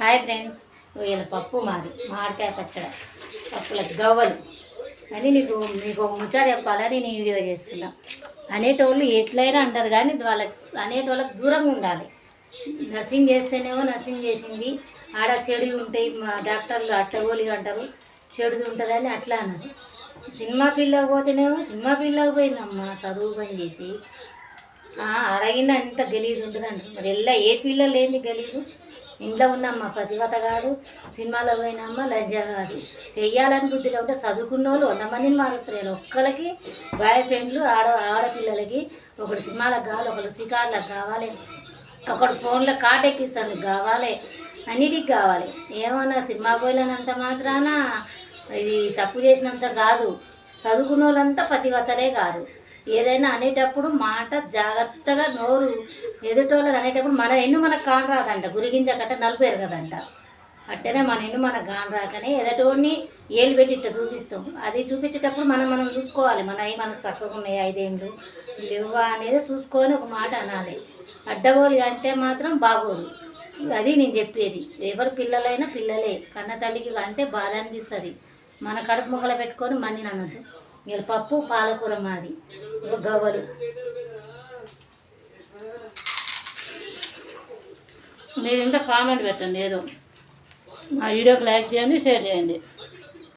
Hi friends, వీళ్ళ పప్పు మామిడికాయ పచ్చడి పప్పులకు గవ్వలు అని మీకు ముచ్చట చెప్పాలని నేను వీడియో చేస్తున్నా. అనేటోళ్ళు ఎట్లయినా అంటారు కానీ అనేటోళ్ళకి దూరంగా ఉండాలి. నర్సింగ్ చేస్తేనేమో నర్సింగ్ చేసింది ఆడ చెడు ఉంటాయి, మా డాక్టర్లు అట్టగోలిగా అంటారు, చెడు ఉంటుందని అట్లా అన్నారు. సినిమా ఫీల్డ్లోకి పోతేనేమో సినిమా ఫీల్డ్లోకి పోయిందమ్మా చదువు పని చేసి అడిగిన అంత గలీజు ఉంటుంది అంటారు. మరి ఏ ఫీల్డ్లో లేని గలీజు ఇంట్లో ఉన్నమ్మ పతివత కాదు, సినిమాలో పోయినమ్మ లజ్జ కాదు. చెయ్యాలని బుద్ధిలో ఉంటే చదువుకున్న వాళ్ళు 100 మందిని మారుస్తారు. ఒక్కరికి బాయ్ ఫ్రెండ్లు ఆడపిల్లలకి ఒకటి సినిమాలకు కావాలి, ఒకటి షికార్లకు కావాలి, ఒకటి ఫోన్లో కాటెక్కిస్తానికి కావాలి, అన్నిటికి కావాలి. ఏమన్నా సినిమా పోయినంత మాత్రాన ఇది తప్పు చేసినంత కాదు. చదువుకున్న వాళ్ళంతా పతివతలే కాదు. ఏదైనా అనేటప్పుడు మాట జాగ్రత్తగా నోరు ఎదుటోళ్ళని అనేటప్పుడు మన ఎన్ను మనకు కానరాదంట, గురిగించకట్ట నలుపేరు కదంట. అట్టనే మన ఎన్ను మనకు కానరాకనే ఎదటోడిని ఏళ్ళు పెట్టి ఇట్ట చూపిస్తాం. అది చూపించేటప్పుడు మనం చూసుకోవాలి. మనకు చక్కగా ఉన్నాయి 5 ఏళ్ళు లేవా అనేది చూసుకొని ఒక మాట అనాలి. అడ్డగోలు అంటే మాత్రం బాగోదు. అది నేను చెప్పేది. ఎవరు పిల్లలైనా పిల్లలే. కన్న తల్లికి అంటే బాధ అనిపిస్తుంది. మన కడుపు మొక్కలు పెట్టుకొని మందిని అనొద్దు. వీళ్ళ పప్పు పాలకూర మాది గవ్వలు. మీరు ఇంకా కామెంట్ పెట్టండి, ఏదో మా వీడియోకి లైక్ చేయండి, షేర్ చేయండి.